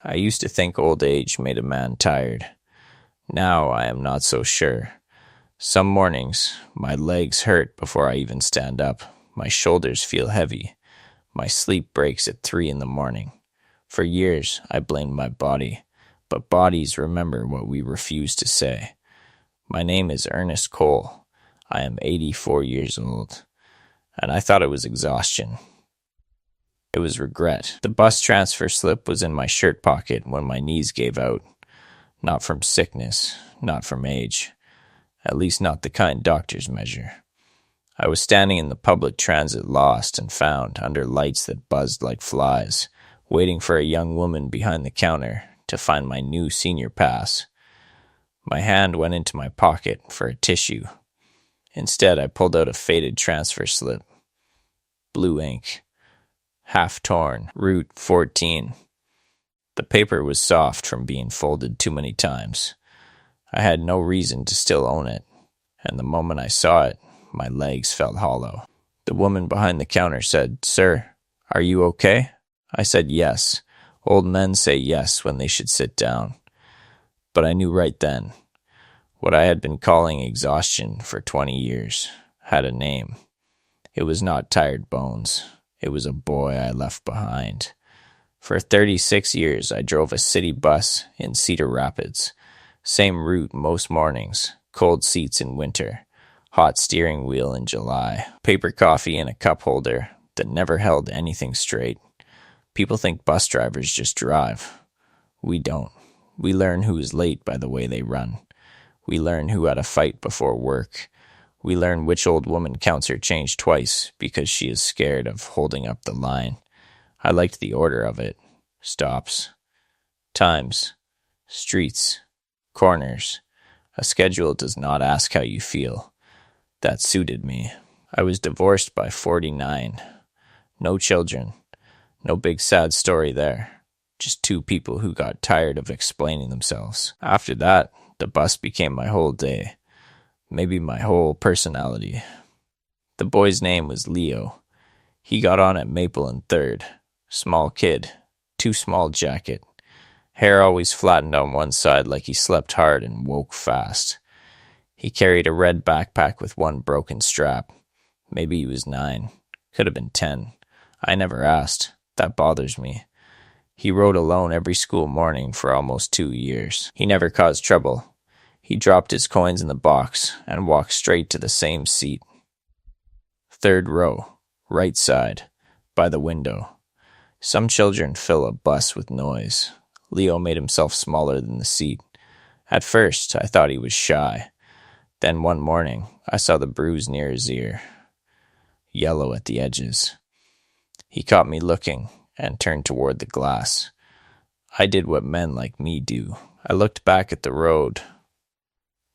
I used to think old age made a man tired. Now I am not so sure. Some mornings, my legs hurt before I even stand up. My shoulders feel heavy. My sleep breaks at 3 in the morning. For years, I blamed my body, but bodies remember what we refuse to say. My name is Ernest Cole. I am 84 years old, and I thought it was exhaustion. It was regret. The bus transfer slip was in my shirt pocket when my knees gave out. Not from sickness, not from age. At least not the kind doctors measure. I was standing in the public transit, lost and found under lights that buzzed like flies, waiting for a young woman behind the counter to find my new senior pass. My hand went into my pocket for a tissue. Instead, I pulled out a faded transfer slip. Blue ink. Half torn. Route 14. The paper was soft from being folded too many times. I had no reason to still own it, and the moment I saw it, my legs felt hollow. The woman behind the counter said, "Sir, are you okay?" I said yes. Old men say yes when they should sit down. But I knew right then, what I had been calling exhaustion for 20 years had a name. It was not tired bones. It was a boy I left behind. For 36 years, I drove a city bus in Cedar Rapids. Same route most mornings, cold seats in winter, hot steering wheel in July, paper coffee in a cup holder that never held anything straight. People think bus drivers just drive. We don't. We learn who is late by the way they run. We learn who had a fight before work. We learn which old woman counts her change twice because she is scared of holding up the line. I liked the order of it. Stops. Times. Streets. Corners. A schedule does not ask how you feel. That suited me. I was divorced by 49. No children. No big sad story there. Just two people who got tired of explaining themselves. After that, the bus became my whole day. Maybe my whole personality. The boy's name was Leo. He got on at Maple and 3rd. Small kid. Too small jacket. Hair always flattened on one side like he slept hard and woke fast. He carried a red backpack with one broken strap. Maybe he was 9. Could have been 10. I never asked. That bothers me. He rode alone every school morning for almost 2 years. He never caused trouble. He dropped his coins in the box and walked straight to the same seat. 3rd row, right side, by the window. Some children fill a bus with noise. Leo made himself smaller than the seat. At first, I thought he was shy. Then one morning, I saw the bruise near his ear. Yellow at the edges. He caught me looking and turned toward the glass. I did what men like me do. I looked back at the road.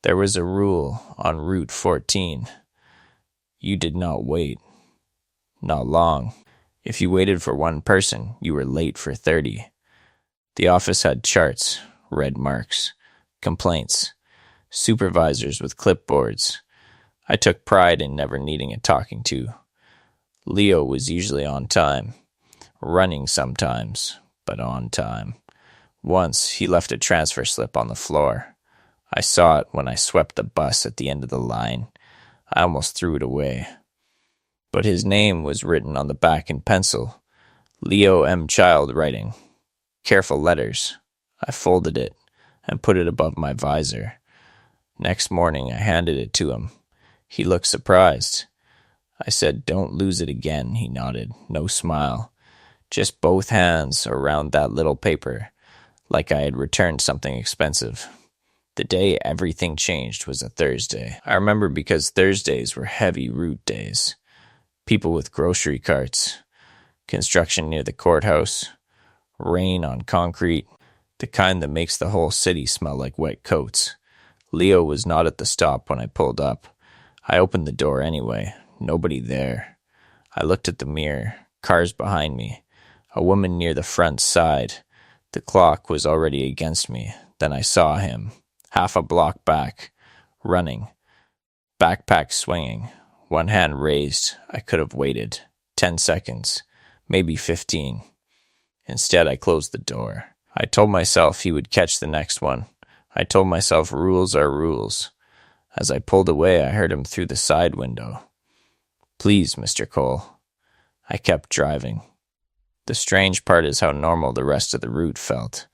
There was a rule on Route 14. You did not wait. Not long. If you waited for one person, you were late for 30. The office had charts, red marks, complaints, supervisors with clipboards. I took pride in never needing a talking to. Leo was usually on time, running sometimes, but on time. Once, he left a transfer slip on the floor. I saw it when I swept the bus at the end of the line. I almost threw it away. But his name was written on the back in pencil. Leo M. Child writing. Careful letters. I folded it and put it above my visor. Next morning, I handed it to him. He looked surprised. I said, "Don't lose it again," he nodded. No smile. Just both hands around that little paper, like I had returned something expensive. The day everything changed was a Thursday. I remember because Thursdays were heavy route days. People with grocery carts, construction near the courthouse, rain on concrete, the kind that makes the whole city smell like wet coats. Leo was not at the stop when I pulled up. I opened the door anyway. Nobody there. I looked at the mirror. Cars behind me. A woman near the front side. The clock was already against me. Then I saw him. Half a block back. Running. Backpack swinging. One hand raised. I could have waited. 10 seconds. Maybe 15. Instead, I closed the door. I told myself he would catch the next one. I told myself rules are rules. As I pulled away, I heard him through the side window. Please, Mr. Cole. I kept driving. The strange part is how normal the rest of the route felt.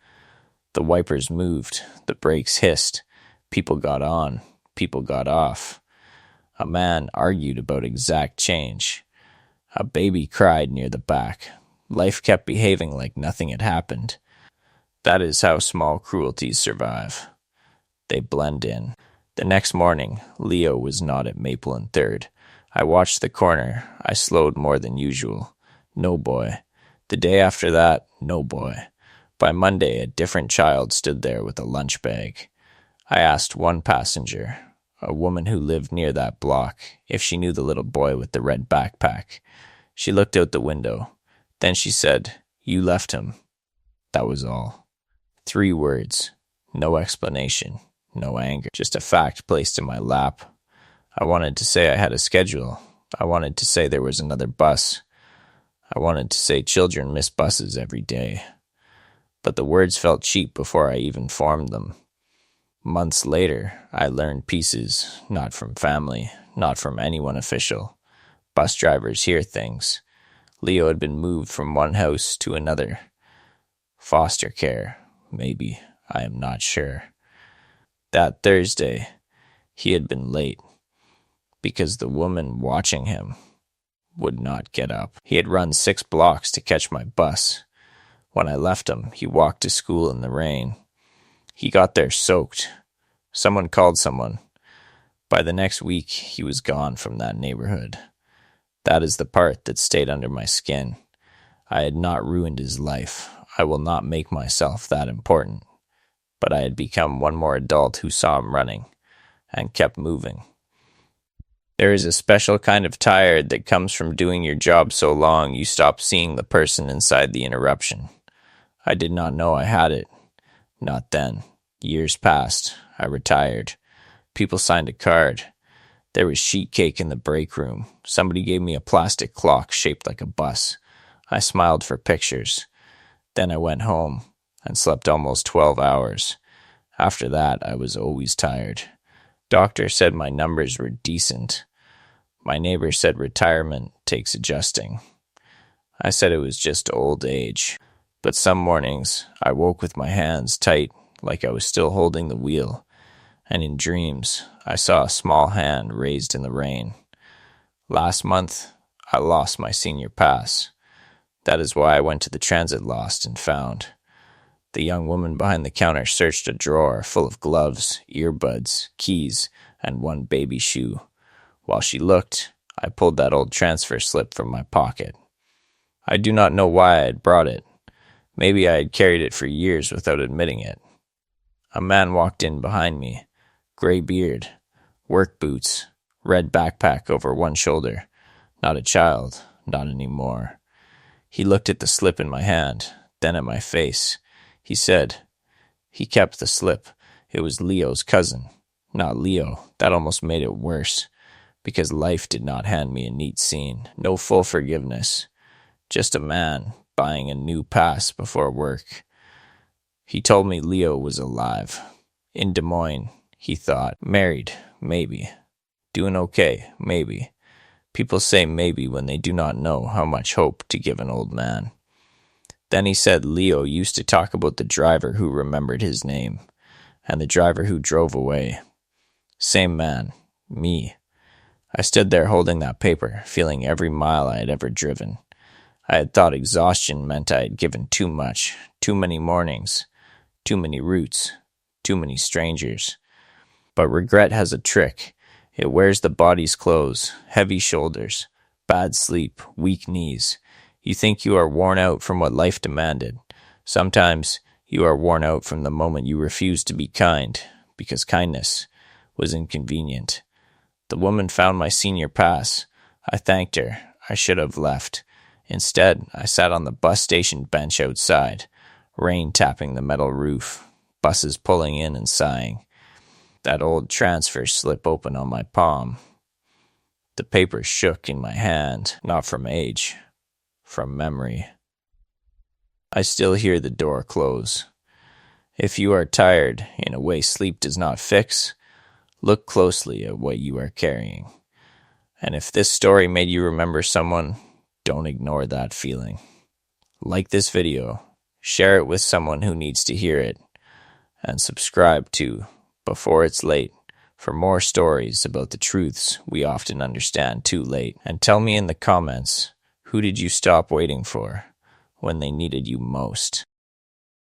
The wipers moved, the brakes hissed, people got on, people got off. A man argued about exact change. A baby cried near the back. Life kept behaving like nothing had happened. That is how small cruelties survive. They blend in. The next morning, Leo was not at Maple and 3rd. I watched the corner. I slowed more than usual. No boy. The day after that, no boy. By Monday, a different child stood there with a lunch bag. I asked one passenger, a woman who lived near that block, if she knew the little boy with the red backpack. She looked out the window. Then she said, "You left him." That was all. 3 words. No explanation. No anger. Just a fact placed in my lap. I wanted to say I had a schedule. I wanted to say there was another bus. I wanted to say children miss buses every day. But the words felt cheap before I even formed them. Months later, I learned pieces, not from family, not from anyone official. Bus drivers hear things. Leo had been moved from one house to another. Foster care, maybe, I am not sure. That Thursday, he had been late, because the woman watching him would not get up. He had run 6 blocks to catch my bus. When I left him, he walked to school in the rain. He got there soaked. Someone called someone. By the next week, he was gone from that neighborhood. That is the part that stayed under my skin. I had not ruined his life. I will not make myself that important. But I had become one more adult who saw him running and kept moving. There is a special kind of tired that comes from doing your job so long you stop seeing the person inside the interruption. I did not know I had it. Not then. Years passed. I retired. People signed a card. There was sheet cake in the break room. Somebody gave me a plastic clock shaped like a bus. I smiled for pictures. Then I went home and slept almost 12 hours. After that, I was always tired. Doctor said my numbers were decent. My neighbor said retirement takes adjusting. I said it was just old age. But some mornings, I woke with my hands tight, like I was still holding the wheel, and in dreams, I saw a small hand raised in the rain. Last month, I lost my senior pass. That is why I went to the transit lost and found. The young woman behind the counter searched a drawer full of gloves, earbuds, keys, and one baby shoe. While she looked, I pulled that old transfer slip from my pocket. I do not know why I had brought it. Maybe I had carried it for years without admitting it. A man walked in behind me. Gray beard, work boots, red backpack over one shoulder. Not a child, not anymore. He looked at the slip in my hand, then at my face. He said, he kept the slip. It was Leo's cousin. Not Leo. That almost made it worse, because life did not hand me a neat scene. No full forgiveness. Just a man buying a new pass before work. He told me Leo was alive. In Des Moines, he thought. Married, maybe. Doing okay, maybe. People say maybe when they do not know how much hope to give an old man. Then he said Leo used to talk about the driver who remembered his name, and the driver who drove away. Same man, me. I stood there holding that paper, feeling every mile I had ever driven. I had thought exhaustion meant I had given too much, too many mornings, too many routes, too many strangers. But regret has a trick. It wears the body's clothes, heavy shoulders, bad sleep, weak knees. You think you are worn out from what life demanded. Sometimes you are worn out from the moment you refused to be kind, because kindness was inconvenient. The woman found my senior pass. I thanked her. I should have left. Instead, I sat on the bus station bench outside, rain tapping the metal roof, buses pulling in and sighing. That old transfer slip open on my palm. The paper shook in my hand, not from age, from memory. I still hear the door close. If you are tired in a way sleep does not fix, look closely at what you are carrying. And if this story made you remember someone, don't ignore that feeling. Like this video, share it with someone who needs to hear it, and subscribe to Before It's Late for more stories about the truths we often understand too late. And tell me in the comments, who did you stop waiting for when they needed you most?